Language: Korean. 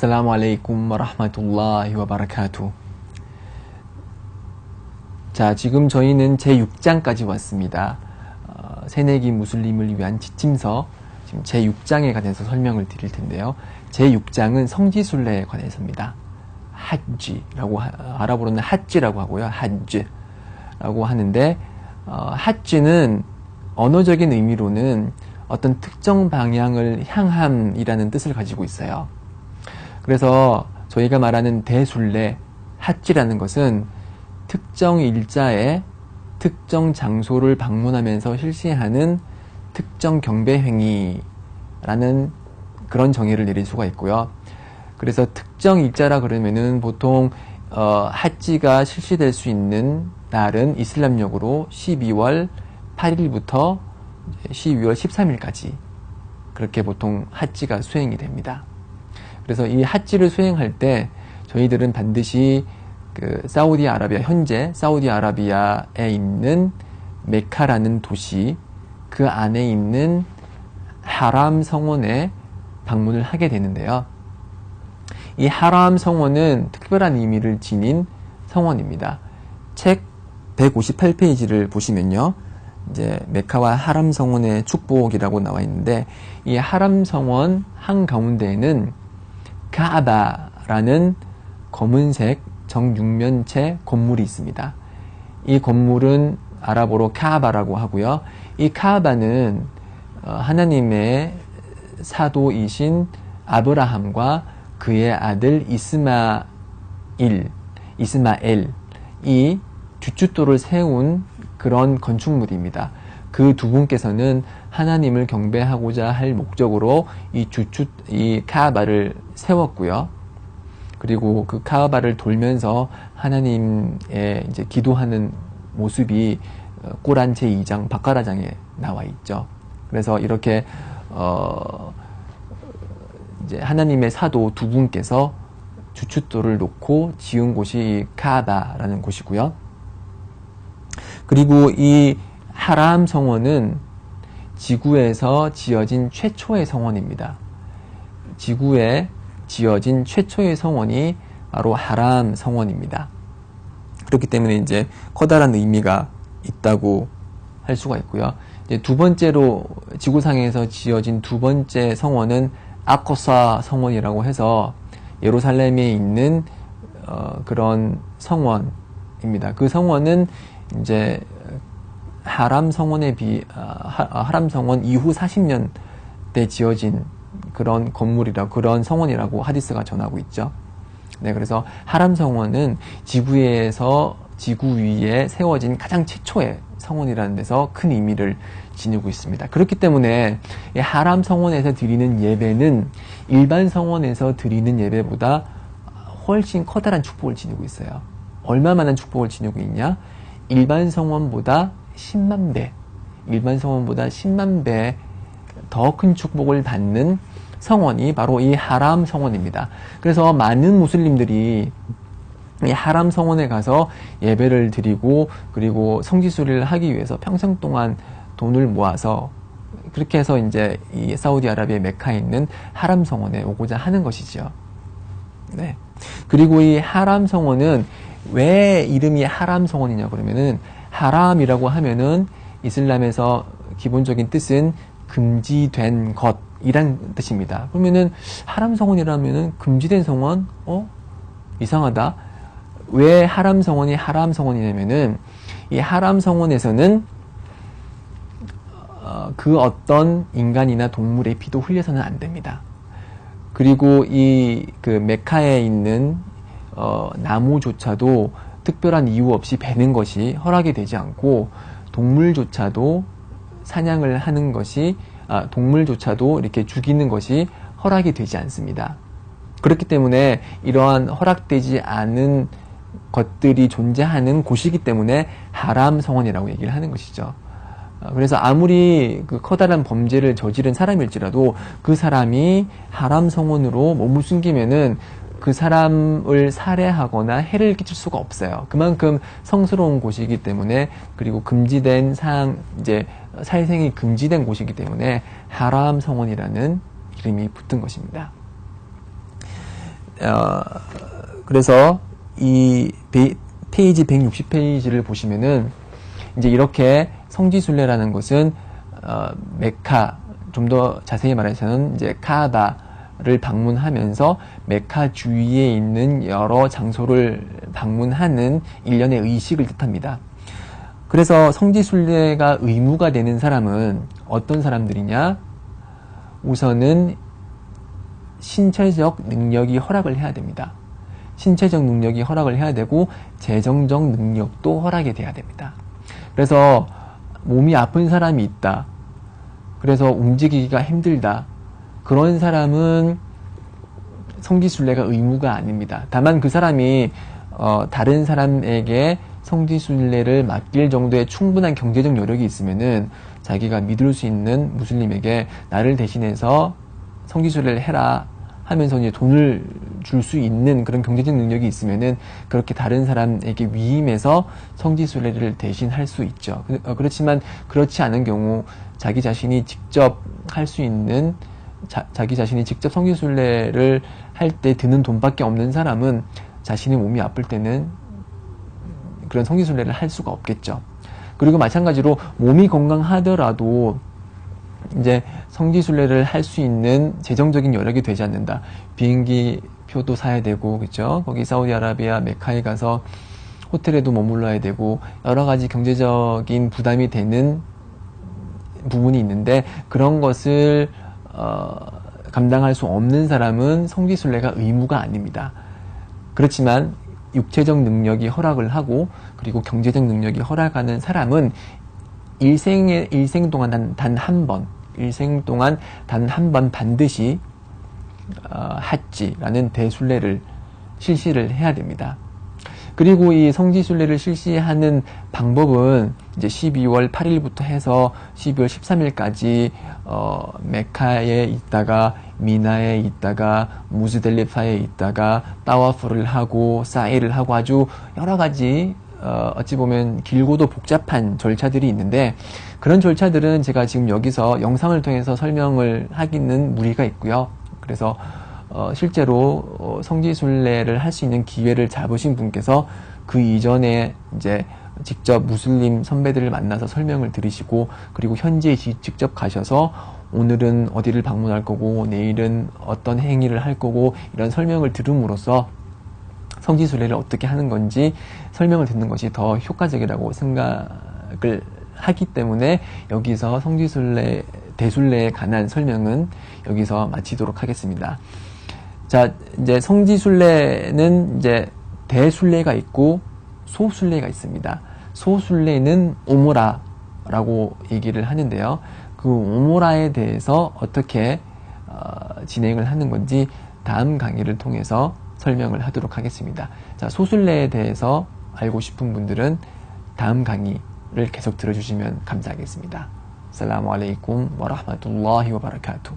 Assalamu alaikum wa rahmatullahi wa barakatuh. 자, 지금 저희는 제6장까지 왔습니다. 새내기 무슬림을 위한 지침서, 지금 제6장에 관해서 설명을 드릴 텐데요. 제6장은 성지순례에 관해서입니다. 하지라고, 아랍어로는 하지라고 하고요. 하지라고 하는데, 하지는 언어적인 의미로는 어떤 특정 방향을 향함이라는 뜻을 가지고 있어요. 그래서 저희가 말하는 대순례, 하지라는 것은 특정 일자에 특정 장소를 방문하면서 실시하는 특정 경배 행위라는 그런 정의를 내릴 수가 있고요. 그래서 특정 일자라 그러면은 보통 하지가 실시될 수 있는 날은 이슬람력으로 12월 8일부터 12월 13일까지 그렇게 보통 하지가 수행이 됩니다. 그래서 이 하지를 수행할 때 저희들은 반드시 그 사우디아라비아, 현재 사우디아라비아에 있는 메카라는 도시, 그 안에 있는 하람 성원에 방문을 하게 되는데요. 이 하람 성원은 특별한 의미를 지닌 성원입니다. 책 158페이지를 보시면요. 이제 메카와 하람 성원의 축복이라고 나와 있는데, 이 하람 성원 한가운데에는 카아바라는 검은색 정육면체 건물이 있습니다. 이 건물은 아랍어로 카아바라고 하고요. 이 카아바는 하나님의 사도이신 아브라함과 그의 아들 이스마엘이 주춧돌을 세운 그런 건축물입니다. 그 두 분께서는 하나님을 경배하고자 할 목적으로 이 카아바를 세웠고요. 그리고 그 카아바를 돌면서 하나님의 이제 기도하는 모습이 꾸란 제2장 바카라장에 나와 있죠. 그래서 이렇게 이제 하나님의 사도 두 분께서 주춧돌을 놓고 지은 곳이 카아바라는 곳이고요. 그리고 이 하람 성원은 지구에서 지어진 최초의 성원입니다. 지구에 지어진 최초의 성원이 바로 하람 성원입니다. 그렇기 때문에 이제 커다란 의미가 있다고 할 수가 있고요. 이제 두 번째로 지구상에서 지어진 두 번째 성원은 아코사 성원이라고 해서 예루살렘에 있는 그런 성원입니다. 그 성원은 이제 하람 성원 이후 40년 때 지어진 그런 건물이라, 그런 성원이라고 하디스가 전하고 있죠. 네, 그래서 하람 성원은 지구 위에 세워진 가장 최초의 성원이라는 데서 큰 의미를 지니고 있습니다. 그렇기 때문에 이 하람 성원에서 드리는 예배는 일반 성원에서 드리는 예배보다 훨씬 커다란 축복을 지니고 있어요. 얼마만한 축복을 지니고 있냐? 일반 성원보다 10만 배 더 큰 축복을 받는 성원이 바로 이 하람 성원입니다. 그래서 많은 무슬림들이 이 하람 성원에 가서 예배를 드리고, 그리고 성지순례를 하기 위해서 평생 동안 돈을 모아서 그렇게 해서 이제 이 사우디아라비아 메카에 있는 하람 성원에 오고자 하는 것이죠. 네. 그리고 이 하람 성원은 왜 이름이 하람 성원이냐 그러면은, 하람이라고 하면은 이슬람에서 기본적인 뜻은 금지된 것이란 뜻입니다. 그러면은 하람 성원이라면은 금지된 성원? 이상하다. 왜 하람 성원이 하람 성원이냐면은, 이 하람 성원에서는 그 어떤 인간이나 동물의 피도 흘려서는 안 됩니다. 그리고 그 메카에 있는 나무조차도 특별한 이유 없이 베는 것이 허락이 되지 않고, 동물조차도 사냥을 하는 것이, 동물조차도 이렇게 죽이는 것이 허락이 되지 않습니다. 그렇기 때문에 이러한 허락되지 않은 것들이 존재하는 곳이기 때문에 하람 성원이라고 얘기를 하는 것이죠. 그래서 아무리 그 커다란 범죄를 저지른 사람일지라도 그 사람이 하람 성원으로 몸을 숨기면은 그 사람을 살해하거나 해를 끼칠 수가 없어요. 그만큼 성스러운 곳이기 때문에, 그리고 금지된 이제 살생이 금지된 곳이기 때문에 하람 성원이라는 이름이 붙은 것입니다. 그래서 이 페이지 160페이지를 보시면은 이제 이렇게 성지순례라는 것은 메카, 좀 더 자세히 말해서는 이제 카아바를 방문하면서 메카 주위에 있는 여러 장소를 방문하는 일련의 의식을 뜻합니다. 그래서 성지순례가 의무가 되는 사람은 어떤 사람들이냐? 우선은 신체적 능력이 허락을 해야 됩니다. 신체적 능력이 허락을 해야 되고 재정적 능력도 허락이 돼야 됩니다. 그래서 몸이 아픈 사람이 있다. 그래서 움직이기가 힘들다. 그런 사람은 성지순례가 의무가 아닙니다. 다만 그 사람이 다른 사람에게 성지순례를 맡길 정도의 충분한 경제적 여력이 있으면은 자기가 믿을 수 있는 무슬림에게 나를 대신해서 성지순례를 해라 하면서 이제 돈을 줄 수 있는 그런 경제적 능력이 있으면은 그렇게 다른 사람에게 위임해서 성지순례를 대신 할 수 있죠. 그렇지만 그렇지 않은 경우 자기 자신이 직접 할 수 있는 자기 자신이 직접 성지순례를 할 때 드는 돈밖에 없는 사람은 자신의 몸이 아플 때는 그런 성지순례를 할 수가 없겠죠. 그리고 마찬가지로 몸이 건강하더라도 이제 성지순례를 할 수 있는 재정적인 여력이 되지 않는다. 비행기 표도 사야 되고, 그렇죠? 거기 사우디아라비아 메카에 가서 호텔에도 머물러야 되고 여러 가지 경제적인 부담이 되는 부분이 있는데 그런 것을 감당할 수 없는 사람은 성지순례가 의무가 아닙니다. 그렇지만 육체적 능력이 허락을 하고 그리고 경제적 능력이 허락하는 사람은 일생 동안 단 한 번, 일생 동안 단 한 번 반드시 하지라는 대순례를 실시를 해야 됩니다. 그리고 이 성지순례를 실시하는 방법은 이제 12월 8일부터 해서 12월 13일까지 메카에 있다가 미나에 있다가 무즈델리파에 있다가 따와프를 하고 사이를 하고 아주 여러 가지 어찌 보면 길고도 복잡한 절차들이 있는데 그런 절차들은 제가 지금 여기서 영상을 통해서 설명을 하기는 무리가 있고요. 그래서 실제로 성지순례를 할 수 있는 기회를 잡으신 분께서 그 이전에 이제 직접 무슬림 선배들을 만나서 설명을 들으시고 그리고 현지에 직접 가셔서 오늘은 어디를 방문할 거고 내일은 어떤 행위를 할 거고 이런 설명을 들음으로써 성지순례를 어떻게 하는 건지 설명을 듣는 것이 더 효과적이라고 생각을 하기 때문에 여기서 성지순례, 대순례에 관한 설명은 여기서 마치도록 하겠습니다. 자, 이제 성지순례는 이제 대순례가 있고 소순례가 있습니다. 소순례는 오므라라고 얘기를 하는데요. 그 오므라에 대해서 어떻게 진행을 하는 건지 다음 강의를 통해서 설명을 하도록 하겠습니다. 자, 소순례에 대해서 알고 싶은 분들은 다음 강의를 계속 들어주시면 감사하겠습니다. 살라무 알레이쿰 와 라흐마툴라히 와 바라카투.